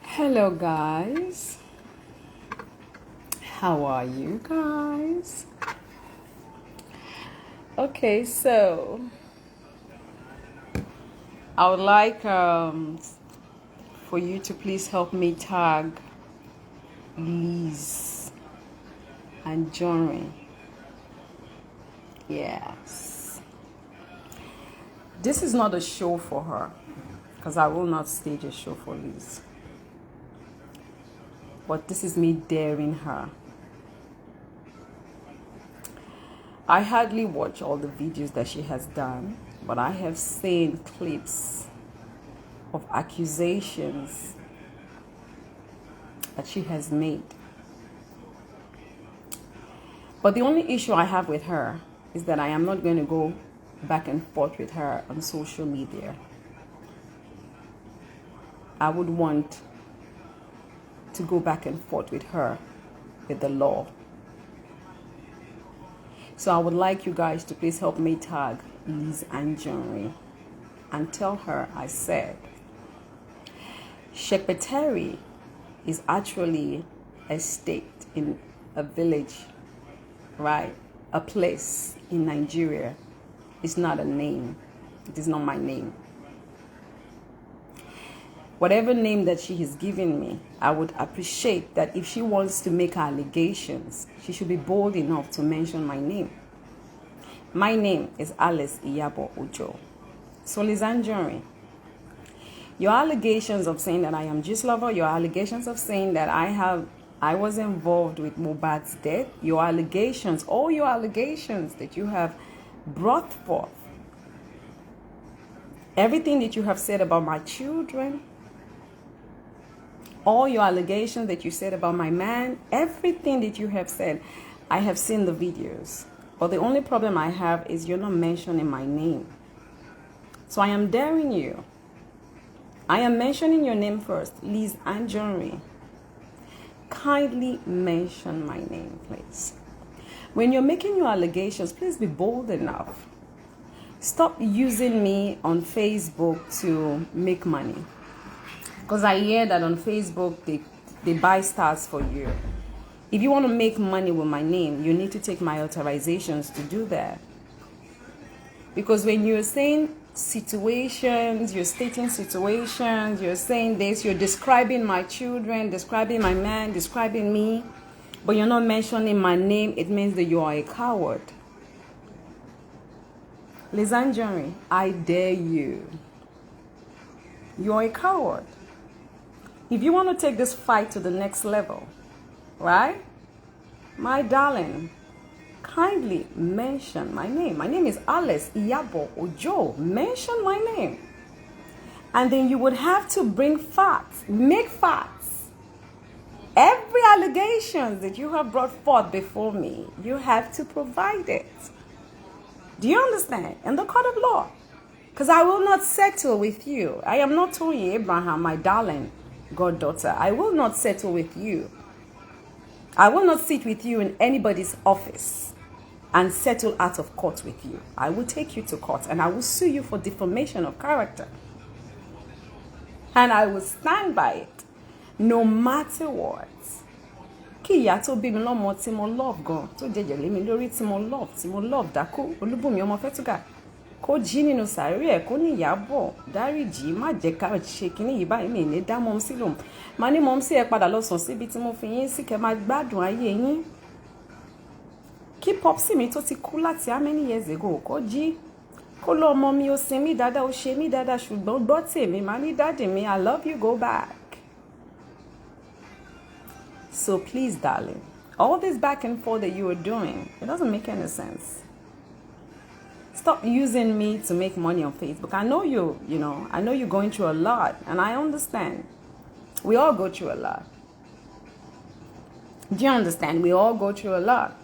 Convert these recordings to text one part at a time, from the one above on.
Hello guys, how are you guys? Okay, so I would like for you to please help me tag Liz and Anjorin. Yes, this is not a show for her because I will not stage a show for Liz, but this is me daring her. I hardly watch all the videos that she has done, but I have seen clips of accusations that she has made. But the only issue I have with her is that I am not going to go back and forth with her on social media. I would want to go back and forth with her with the law. So I would like you guys to please help me tag Liz Anjorin and tell her I said Shekpeteri is actually a state in a village, right? A place in Nigeria. It's not a name. It is not my name. Whatever name that she has given me, I would appreciate that if she wants to make allegations, she should be bold enough to mention my name. My name is Alice Iyabo Ojo. So Liz Anjorin, your allegations of saying that I am Gist lover, your allegations of saying that I was involved with Mohbad's death, your allegations, all your allegations that you have brought forth, everything that you have said about my children, all your allegations that you said about my man, everything that you have said, I have seen the videos. But the only problem I have is you're not mentioning my name. So I am daring you. I am mentioning your name first, Liz Anjorin. Kindly mention my name, please. When you're making your allegations, please be bold enough. Stop using me on Facebook to make money. Because I hear that on Facebook, they buy stars for you. If you want to make money with my name, you need to take my authorizations to do that. Because when you're saying situations, you're stating situations, you're saying this, you're describing my children, describing my man, describing me, but you're not mentioning my name, it means that you are a coward. Liz Anjorin, I dare you. You're a coward. If you want to take this fight to the next level, right? My darling, kindly mention my name. My name is Alice Iyabo Ojo. Mention my name. And then you would have to bring facts, make facts. Every allegation that you have brought forth before me, you have to provide it. Do you understand? In the court of law. Because I will not settle with you. I am not Tony Abraham, my darling goddaughter. I will not settle with you. I will not sit with you in anybody's office and settle out of court with you. I will take you to court and I will sue you for defamation of character. And I will stand by it, no matter what. Kí ìyá tó bí mi lọ́mọ tí mo love gan, tó jẹjẹ lé mi lórí tí mo love dákú, Olúbùnmi ọmọ Fẹ́túgà. Kó jí nínú sàárè ẹ̀, kó ní Ìyábọ̀, dáríjì, má jẹ́ ká ṣe kíní yìí báyìí mi ní dá mọ́mísí lòun. Má ní mọ́mísí ẹ padà lọ sùn síbi tí mo fi yín sí kẹ́ máa gbádùn ayé yín. Kí popsi mi tó ti kú láti how many years ago, kó jí. Kó lọ ọmọ mi ó sin mí dáadáa, ó ṣe mí dáadáa, ṣùgbọ́n gbọ́ tèmi, má ní dáàdì mi, I love you, go back. So please, darling, all this back and forth that you are doing, it doesn't make any sense. Stop using me to make money on Facebook. I know I know you're going through a lot, and I understand. We all go through a lot. Do you understand? We all go through a lot.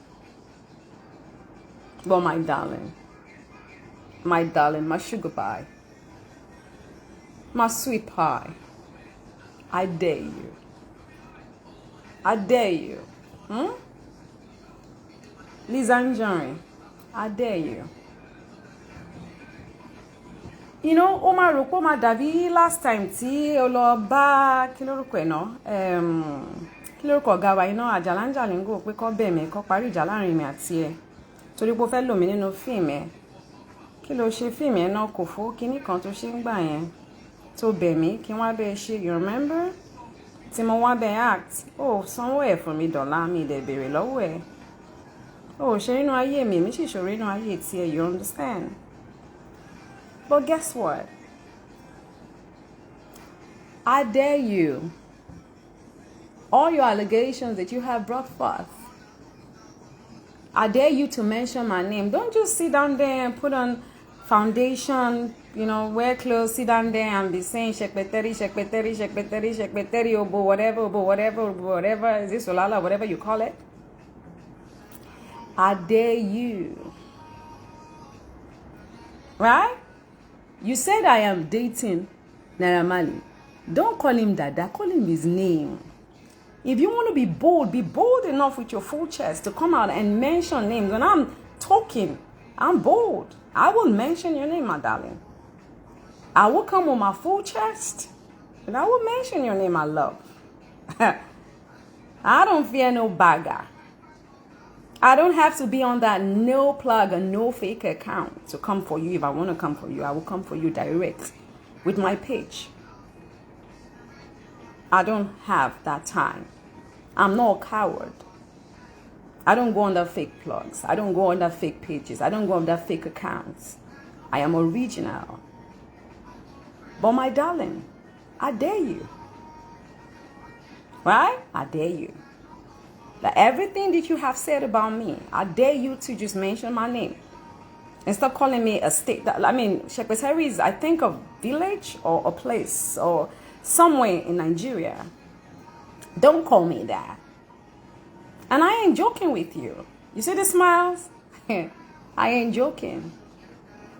But my darling, my sugar pie, my sweet pie, I dare you. I dare you. Liz Anjorin, I dare you. You know, ó máa rò pé ó máa dàbí last time tí ó lọ bá kí lórúkọ ẹ̀ náà kí lórúkọ ọ̀gá wa iná àjàláńjàlíngò pé kó bẹ̀ mí kó parí ìjà láàrin mi àti ẹ̀ torí pé ó fẹ́ lò mí nínú fíìmù ẹ̀ kí ló ṣe fíìmù ẹ̀ náà kò fó kinní kan tó ṣe ń gbà yẹn tó bẹ̀ mí kí wọ́n á bẹ́ẹ̀ ṣe you remember tí mo wá bẹ́ẹ̀ act ó sanwó ẹ̀ fún mi dọ̀là mi dẹ̀ béèrè lọ́wọ́ ẹ̀ ó ṣe nínú ayé mi èmi sì ṣòro nínú ayé tiẹ̀ you understand. But guess what? I dare you. All your allegations that you have brought forth, I dare you to mention my name. Don't just sit down there and put on foundation, you know, wear clothes, sit down there and be saying shekpeteri, shekpeteri, shekpeteri, shekpeteri, obo, whatever, is this olala, whatever you call it. I dare you. Right? You said I am dating Naira Marley. Don't call him Dada, call him his name. If you want to be bold enough with your full chest to come out and mention names. When I'm talking, I'm bold. I will mention your name, my darling. I will come with my full chest, and I will mention your name, my love. I don't fear no bagger. I don't have to be on that no plug or no fake account to come for you. If I want to come for you, I will come for you direct with my page. I don't have that time. I'm not a coward. I don't go under fake plugs. I don't go under fake pages. I don't go under fake accounts. I am original. But my darling, I dare you. Right? I dare you. Like everything that you have said about me, I dare you to just mention my name. And stop calling me a state. Shekpeteri is, I think, a village or a place or somewhere in Nigeria. Don't call me that. And I ain't joking with you. You see the smiles? I ain't joking.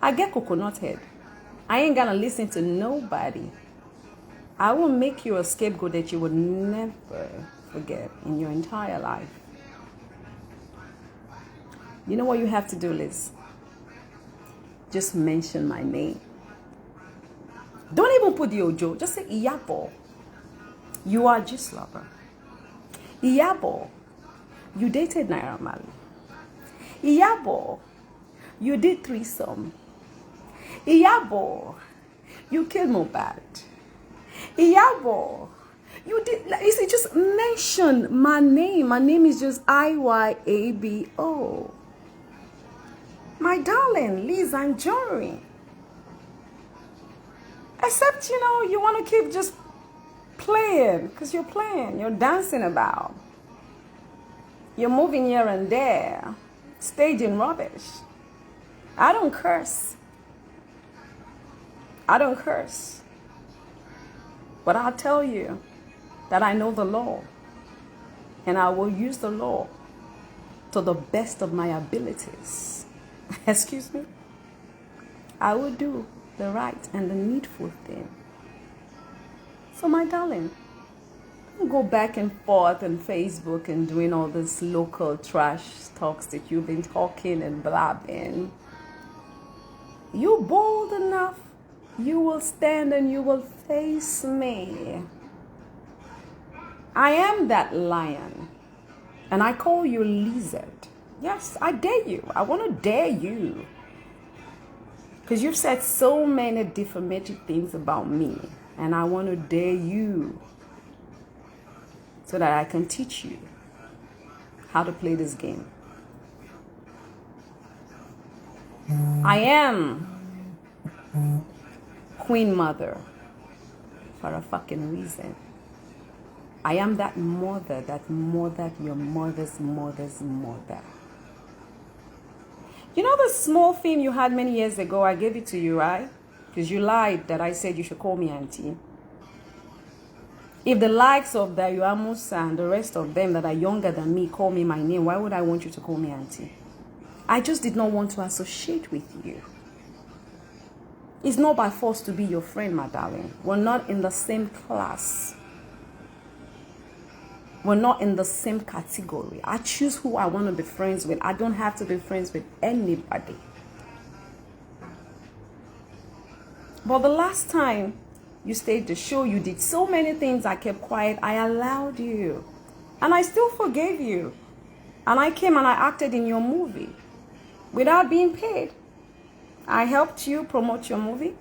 I get coconut head. I ain't gonna listen to nobody. I will make you a scapegoat that you would never forget in your entire life. You know what you have to do, Liz? Just mention my name. Don't even put the Ojo. Just say Iyabo. You are just lover. Iyabo. You dated Naira Marley. Iyabo. You did threesome. Iyabo. You killed Mohbad. Iyabo. You did, you see, just mention my name. My name is just Iyabo. My darling, Lizzy Anjorin. Except, you know, you want to keep just playing, because you're playing, you're dancing about. You're moving here and there, staging rubbish. I don't curse. I don't curse. But I'll tell you that I know the law, and I will use the law to the best of my abilities. Excuse me? I will do the right and the needful thing. So my darling, don't go back and forth on Facebook and doing all this local trash talks that you've been talking and blabbing. You bold enough, you will stand and you will face me. I am that lion, and I call you lizard. Yes, I dare you. I want to dare you. Because you've said so many defamatory things about me, and I want to dare you so that I can teach you how to play this game. I am Queen Mother for a fucking reason. I am that mother that mothered your mother's mother's mother. You know the small thing you had many years ago, I gave it to you, right? Because you lied that I said you should call me auntie. If the likes of the Iyabo and the rest of them that are younger than me call me my name, why would I want you to call me auntie? I just did not want to associate with you. It's not by force to be your friend, my darling. We're not in the same class. We're not in the same category. I choose who I want to be friends with. I don't have to be friends with anybody. But the last time you stayed the show, you did so many things. I kept quiet. I allowed you. And I still forgave you. And I came and I acted in your movie without being paid. I helped you promote your movie.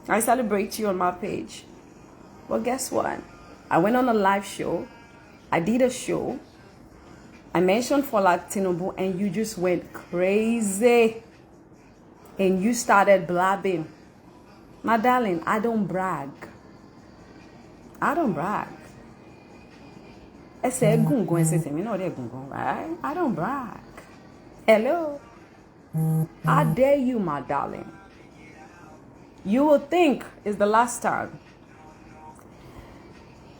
I celebrate you on my page. Well, guess what? I went on a live show. I did a show. I mentioned for Tinubu and you just went crazy. And you started blabbing. My darling, I don't brag. I don't brag. I say gungun, I say me no de gungun, right? I don't brag. Hello? I dare you, my darling. You will think it's the last time.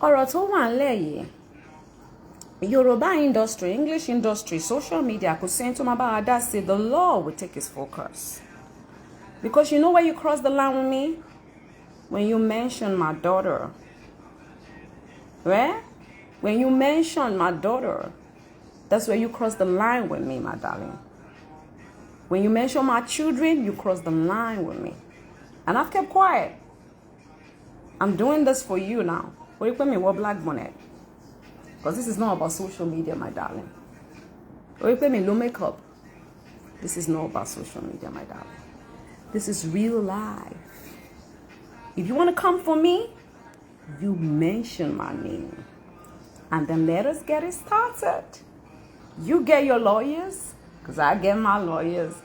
Ọ̀rọ̀ tó wà ńlẹ̀ yìí, Yoruba industry, English industry, social media, could say to my bad say the law will take its focus. Because you know where you cross the line with me? When you mention my daughter. Right? When you mention my daughter, that's where you cross the line with me, my darling. When you mention my children, you cross the line with me. And I've kept quiet. I'm doing this for you now. What do you put me what black bonnet? Because this is not about social media, my darling. What do you put me low makeup? This is not about social media, my darling. This is real life. If you want to come for me, you mention my name. And then let us get it started. You get your lawyers, because I get my lawyers.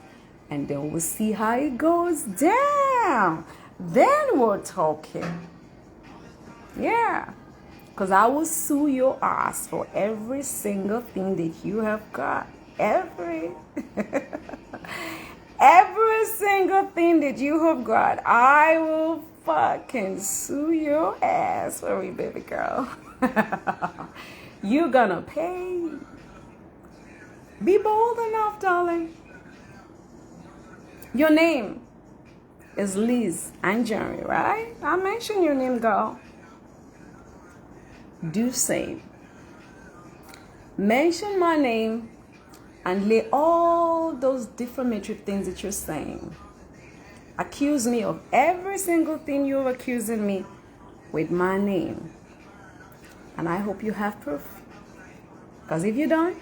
And then we'll see how it goes down. Then we're talking. Yeah. Because I will sue your ass for every single thing that you have got. Every single thing that you have got. I will fucking sue your ass for me, baby girl. You're gonna pay. Be bold enough, darling. Your name is Liz Anjorin, right? I mentioned your name, girl. Do same. Mention my name and lay all those defamatory things that you're saying. Accuse me of every single thing you're accusing me with my name. And I hope you have proof. Because if you don't,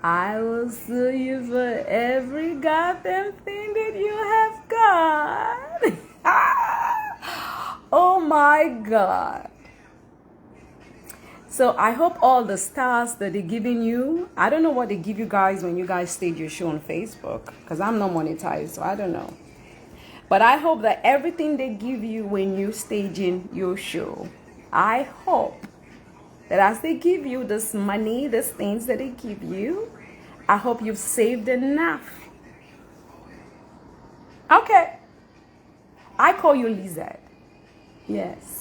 I will sue you for every goddamn thing that you have got. Oh my God. So I hope all the stars that they're giving you, I don't know what they give you guys when you guys stage your show on Facebook, because I'm not monetized, so I don't know. But I hope that everything they give you when you're staging your show, I hope that as they give you this money, these things that they give you, I hope you've saved enough. Okay. I call you Lizzy. Yes.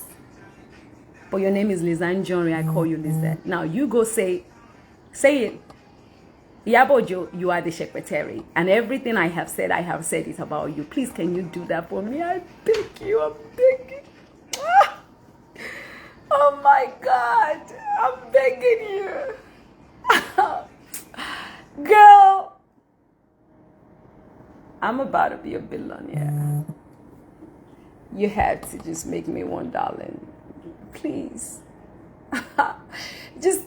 But your name is Lizzy Anjorin. I call you Lizzy. Now you go say it. Iyabo, you are the secretary. And everything I have said it about you. Please, can you do that for me? I beg you. I'm begging. Oh my God. I'm begging you. Girl. I'm about to be a billionaire. You had to just make me $1. Please. Just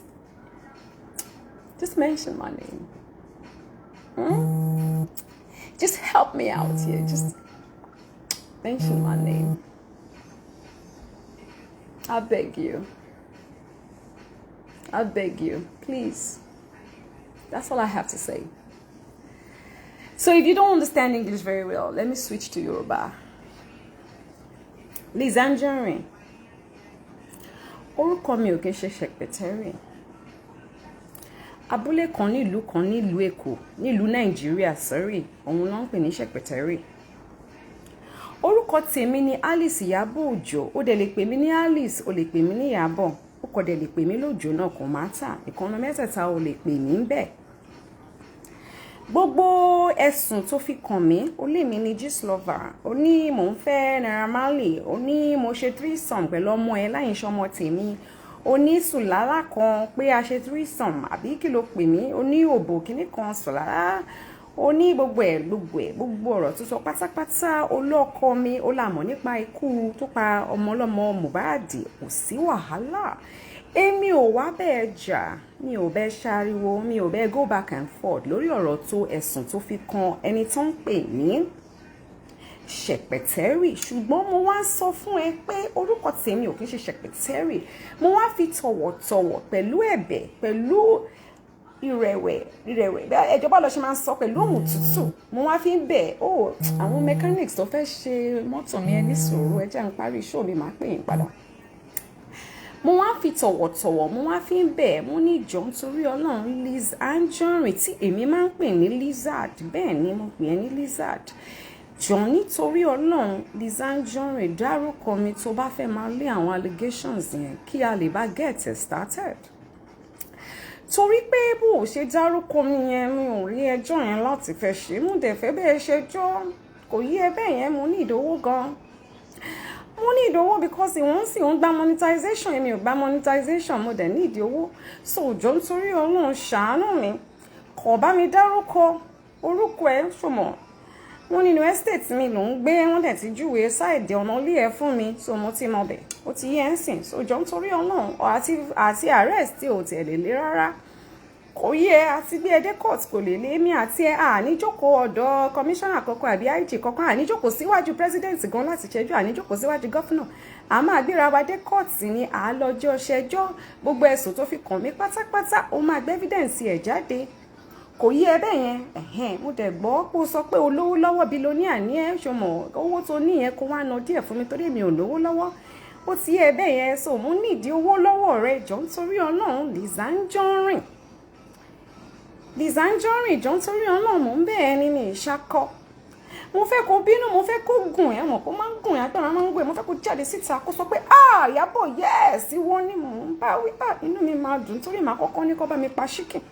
mention my name. Just help me out here. Just mention my name. I beg you. I beg you. Please. That's all I have to say. So if you don't understand English very well, let me switch to Yoruba. Lizzy Anjorin. Orúkọ mi ò kí ń ṣe secretary. Abúlé kan nílùú Èkó, nílùú Nàìjíríà, sorry, òun ló ń pè ní secretary. Orúkọ tèmi ni Alice Iyabo Òjó, ó dẹ̀ lè pè mí ní Alice, ó lè pè mí ní Iyabo, ó kò dẹ̀ lè pè mí lójó náà kò mátà, ìkànnà mẹ́tẹ̀ẹ̀ta ó lè pè mí ńbẹ̀. Gbogbo ẹ̀sùn tó fi kàn mí, ó lé mi ní Gistlover, ó ní mò ń fẹ́ Naira Marley, ó ní mo ṣe threesome pẹ̀lú ọmọ ẹ̀ láyìn ṣọmọ tèmi, ó ní sùlálà kan pé a ṣe threesome àbí kí ló pè mí, ó ní òbò kíní kan sùlálà, ó ní gbogbo ọ̀rọ̀ tó sọ pátápátá olóko mi ó là mọ̀ nípa ikú tó pa ọmọ ọlọ́mọ Mohbad kò sí wàhálà èmi ò wá bẹ́ẹ̀ jà mi ò bẹ́ẹ̀ ṣariwo mi ò bẹ́ẹ̀ go back and forth lórí ọ̀rọ̀ tó ẹ̀sùn tó fi kan ẹni tó ń pè ní Ṣẹ̀pẹ̀tẹ́rì ṣùgbọ́n mo wá sọ fún ẹ pé orúkọ tèmi ò kí ń ṣe Ṣẹ̀pẹ̀tẹ́rì mo wá fi tọ̀wọ̀tọ̀wọ̀ pẹ̀lú ẹ̀bẹ̀ pẹ̀lú ìrẹ̀wẹ̀ ẹjọ́ bá lọ ṣe máa ń sọ pẹ̀lú ohùn tútù mo wá fi ń bẹ̀ àwọn mechanics tó fẹ́ ṣe mọ́tò mi ẹ ní sùúrù ẹ jẹ́ n parí show mi máa pè yín padà mo wá fi tọ̀wọ̀tọ̀wọ̀ mo wá fi ń bẹ̀ mo ní ìjọ nítorí Ọlọ́run Liz Anjorin tí èmi máa ń pè ní Lizard bẹ́ẹ̀ ni mo pè é ní Lizard jọ nítorí Ọlọ́run Liz Anjorin dárúkọ mi tó bá fẹ́ máa lé àwọn allegations yẹn kí a lè bá get it started torí pé bó o ṣe dárúkọ mi yẹn mi ò rí ẹjọ́ yẹn láti fẹ́ ṣe mo dẹ̀ fẹ́ bẹ́ẹ̀ ṣẹjọ́ kò yí ẹ bẹ́ẹ̀ yẹn mo ní ìdówó gan mo ní ìdówó because ìwọ̀n sì ń gba monetization èmi ò gba monetization mo dẹ̀ ní ìdí owó so òjò nítorí Ọlọ́run ṣàánú mi kò bá mi dárúkọ orúkọ ẹ ṣùgbọ́n wọ́n nínú estate mi ló ń gbé wọ́n dẹ̀ ti júwe sáìdì ọ̀nà ilé ẹ̀ fún mi so mo ti mọ bẹ̀ ó ti yẹ ń sìn so jọ nítorí Ọlọ́run àti arrest tí ò tẹ̀ lè lé rárá kò yẹ àti bí ẹdẹ court kò lè lé mi àti ẹ àníjókòó ọ̀dọ̀ commissioner kankan àbí IG kankan àníjókòó síwájú president gan láti ṣẹjọ́ àníjókòó síwájú governor a máa gbéra wa dé court ní àlọ́jọ́ ṣẹjọ́ gbogbo ẹ̀sùn tó fi kàn mí pátápátá ó máa gbé evidence ẹ̀ jáde kò yí ẹ bẹ́ẹ̀ yẹn mo dẹ̀ gbọ́ pé ó sọ pé olówó lọ́wọ́ billionaire ní ẹ ṣọmọ owó tó ní yẹn kó wá ná díẹ̀ fún mi torí mi ò lówó lọ́wọ́ ó ti yẹ bẹ́ẹ̀ yẹn so mo nídìí owó lọ́wọ́ rẹ jọ nítorí Ọlọ́run Liz Anjorin jọ nítorí Ọlọ́run mò ń bẹ́ẹ̀ ni mi ìṣakọ mo fẹ́ kó bínú mo fẹ́ kó gùn ẹ̀ mọ̀ kó máa ń gùn ẹ̀ agbára máa ń gùn ẹ̀ mo fẹ́ kó jáde síta kó sọ pé Iyabo yes ìwọ ni mò ń bá wí inú mi máa dùn torí màá kọ́kọ́ ní kó bá mi pa chicken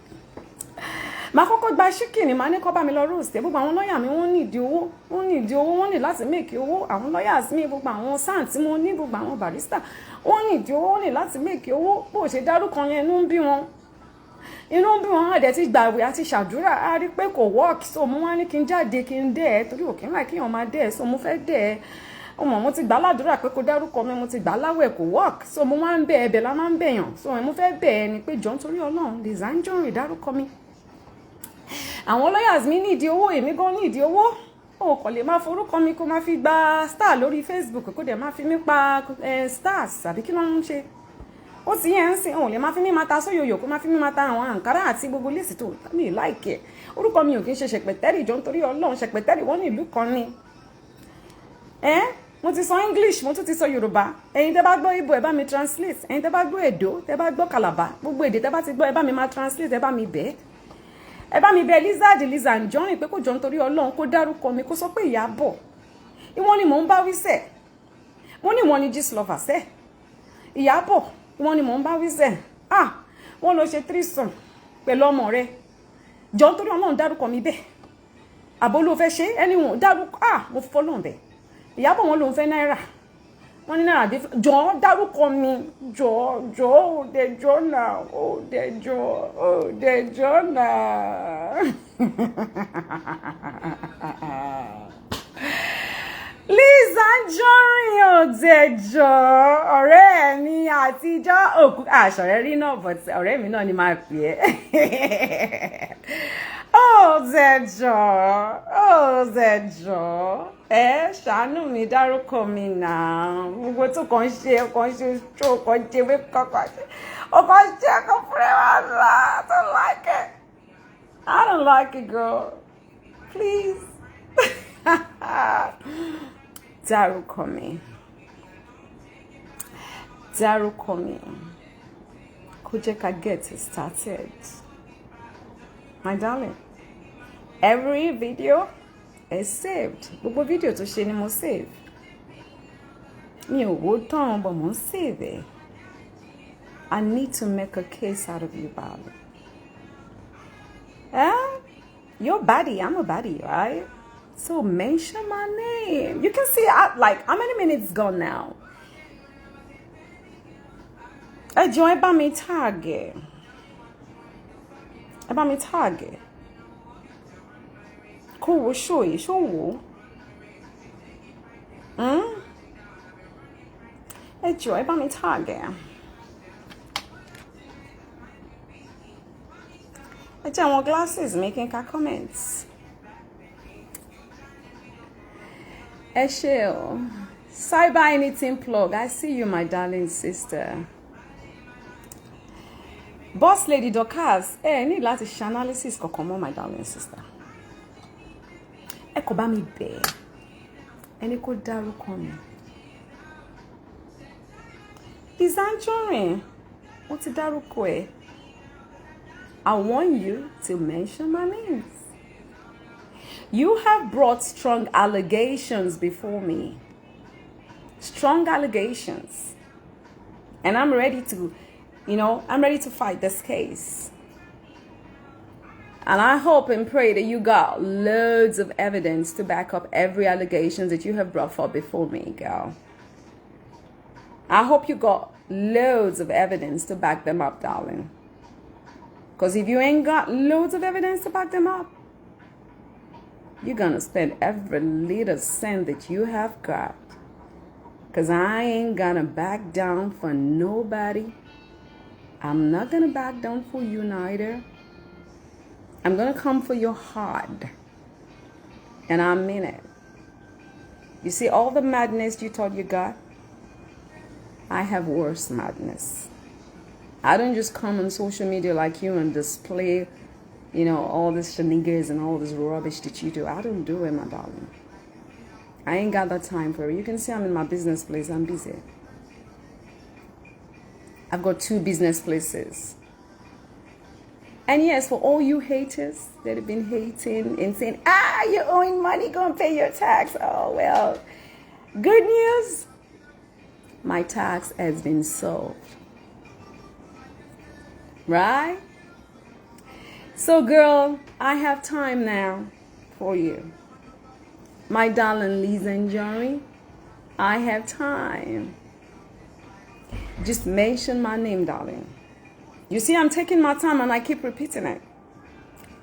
màá kọ́kọ́ gba chicken màá ní kó bá mi lọ roast gbogbo àwọn lọ́ọ̀yà mi wọ́n ní wọ́n ní láti make owó àwọn lawyers mi gbogbo àwọn SAN tí mo ní gbogbo àwọn barrister wọ́n ní ìdí owó wọ́n ní láti make owó bó ṣe dárúkọ yẹn inú ń bí wọn àdẹ̀ ti gbàwé àti ṣàdúrà á rí pé kò work so mo wá ní kí n jáde kí n dẹ̀ ẹ́ torí òkè ńlá kí èèyàn máa dẹ̀ ẹ́ so mo fẹ́ dẹ̀ ẹ́ ọmọ mo ti gbà ládùúrà pé kó dárúkọ mi mo ti gbà láwẹ̀ kò work so mo máa ń bẹ̀ ẹ̀bẹ̀ la máa ń bẹ̀yàn so mo fẹ́ bẹ̀ ẹ́ ni pé jọ nítorí Ọlọ́run Liz Anjorin dárúkọ mi àwọn lawyers mi ní ìdí owó èmi gan ní ìdí owó o kò lè máa forúkọ mi kó máa fi gba star lórí Facebook kó dẹ̀ máa fi mí pa stars àbí kí ló ń ṣe ó ti yẹn ń sìn òun lè máa fi mí máa ta sóyòyò kó máa fi mí máa ta àwọn àǹkárá àti gbogbo lẹ́sì tó mi láìkẹ́ orúkọ mi ò kí ń ṣe Ṣẹ̀pẹ̀tẹ́rì jọ nítorí Ọlọ́run Ṣẹ̀pẹ̀tẹ́rì wọ́n ní ìlú kan ni mo ti sọ English mo tún ti sọ Yorùbá ẹ̀yin tẹ́ bá gbọ́ Igbo ẹ bá mi translate ẹ̀yin tẹ́ bá gbọ́ Èdó tẹ́ bá gbọ́ Calabar gbogbo èdè tẹ́ bá ti gbọ́ ẹ bá mi máa translate ẹ bá mi bẹ́ẹ̀ ẹ bá mi bẹ̀ Liz Anjorin pé kó jọ nítorí Ọlọ́run kó dárúkọ mi kó sọ pé Iyabo ìwọ ni mò ń bá wí sẹ́ mo ní ìwọ ni Gistlover sẹ́ Iyabo ìwọ ni mò ń bá wí sẹ́ wọ́n lọ ṣe threesome pẹ̀lú ọmọ rẹ jọ nítorí Ọlọ́run dárúkọ mi bẹ́ẹ̀ àbó ló fẹ́ ṣe ẹni wọn dárúkọ mo fọlọ́n bẹ́ẹ̀ Iyabo wọn lòún fẹ́ náírà wọ́n ní náírà jọ dárúkọ mi jọ òdẹjọ́ náà Liz Anjorin òdẹjọ́ ọ̀rẹ́ mi àtijọ́ òkú àṣọ̀rẹ́ rí náà but ọ̀rẹ́ mi náà ni máa pè é òdẹjọ́ ṣàánú mi dárúkọ mi náà gbogbo tó kàn ṣe tó kàn ṣe wé kọ́kọ́ ṣe ọkọ̀ ṣe ẹ̀kọ́ fún ẹ̀ wá lá I don't like it I don't like it girl please dárúkọ mi kó jẹ́ ká get started my darling every video is saved gbogbo video tó ṣe ni mo save mi ò wò tán but mo save it I need to make a case out of you darling you're baddie I'm a baddie right so mention my name you can see like how many minutes gone now ẹ jọ̀ọ́ ẹ bá mi tag kó wo show yìí, ṣó wò ó. Ẹ jọ̀ọ́, ẹ bá mi tag ẹ. Ẹ jẹ́ àwọn glasses making ka comments. Ẹ ṣé o. Cyber anything plug. I see you, my darling sister. Boss lady Dorcas, ní láti ṣe analysis kankan mọ́, my darling sister. Ẹ kò bá mi bẹ̀. Ẹni kò dárúkọ mi. Lizzy Anjorin, ó ti dárúkọ ẹ. I want you to mention my names. You have brought strong allegations before me. Strong allegations. And I'm ready to, I'm ready to fight this case. And I hope and pray that you got loads of evidence to back up every allegation that you have brought forth before me, girl. I hope you got loads of evidence to back them up, darling. Because if you ain't got loads of evidence to back them up, you're going to spend every little cent that you have got. Because I ain't going to back down for nobody. I'm not going to back down for you neither. I'm going to come for your heart. And I mean it. You see all the madness you thought you got? I have worse madness. I don't just come on social media like you and display, all this shenanigans and all this rubbish that you do. I don't do it, my darling. I ain't got that time for it. You can see I'm in my business place. I'm busy. I've got 2 business places. And yes, for all you haters that have been hating and saying, you're owing money, go and pay your tax. Oh, well, good news. My tax has been solved. Right? So, girl, I have time now for you. My darling Lizzy Anjorin, I have time. Just mention my name, darling. You see, I'm taking my time and I keep repeating it.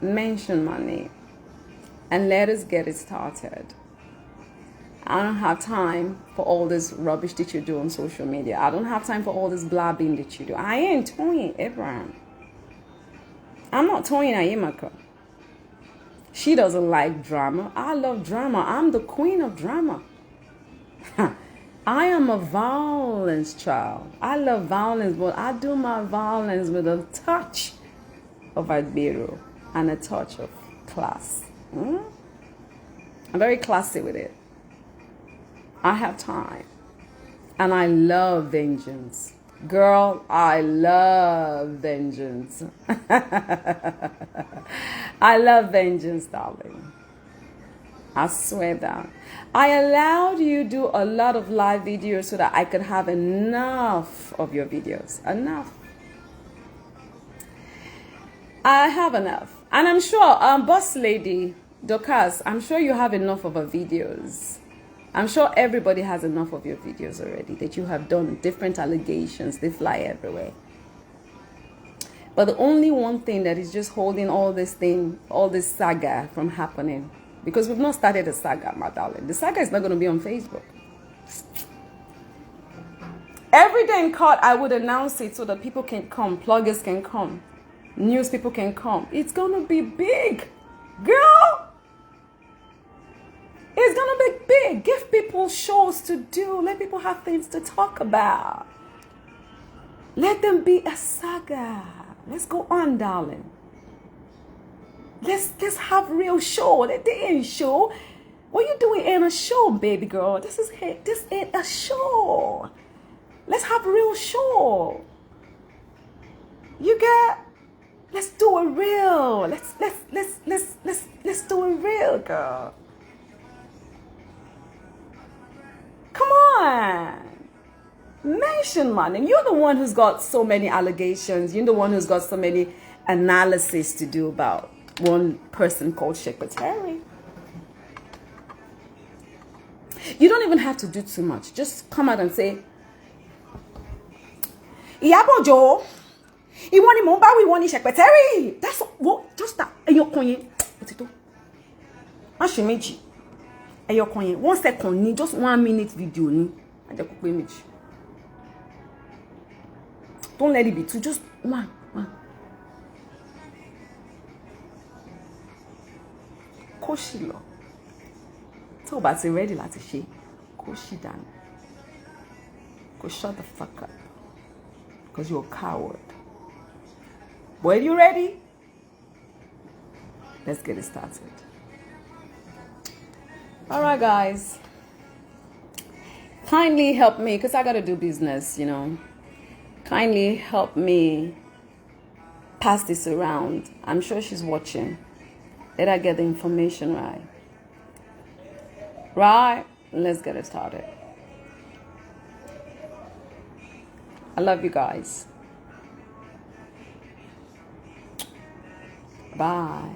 Mention my name. And let us get it started. I don't have time for all this rubbish that you do on social media. I don't have time for all this blabbing that you do. I ain't toying Abraham. I'm not toying Ayimaka. She doesn't like drama. I love drama. I'm the queen of drama. I am a violence child. I love violence, but I do my violence with a touch of Adbiro and a touch of class. I'm very classy with it. I have time. And I love vengeance. Girl, I love vengeance. I love vengeance, darling. I swear that. I allowed you to do a lot of live videos so that I could have enough of your videos. Enough. I have enough. And I'm sure, boss lady, Dorcas, I'm sure you have enough of her videos. I'm sure everybody has enough of your videos already that you have done different allegations. They fly everywhere. But the only one thing that is just holding all this saga from happening, because we've not started a saga, my darling. The saga is not going to be on Facebook. Every day in court, I would announce it so that people can come, bloggers can come, news people can come. It's going to be big, girl. It's going to be big. Give people shows to do. Let people have things to talk about. Let them be a saga. Let's go on, darling. Let's have real show. They ain't show. What you doing ain't a show, baby girl. This ain't a show. Let's have real show. You get? Let's do it real. Let's do it real, girl. Come on. Mention my name. You're the one who's got so many allegations. You're the one who's got so many analysis to do about one person called Secretary. You don't even have to do too much. Just come out and say, Iyabo Joe, you want him we want Secretary. That's what, just that. And you're calling. má ṣe méjì. Ẹyọ kan yẹn 1 second ni, just 1 minute video ni. Má jẹ́ kó pé méjì. Don't let it be 2, just 1. Kó ṣì lọ. Tó o bá ti ready láti ṣe, kó ṣì dànù. Go shut the fuck up. Because you're a coward. But are you ready? Let's get it started. Alright, guys. Kindly help me, because I gotta do business, you know. Kindly help me pass this around. I'm sure she's watching. Let her get the information right. Right? Let's get it started. I love you guys. Bye.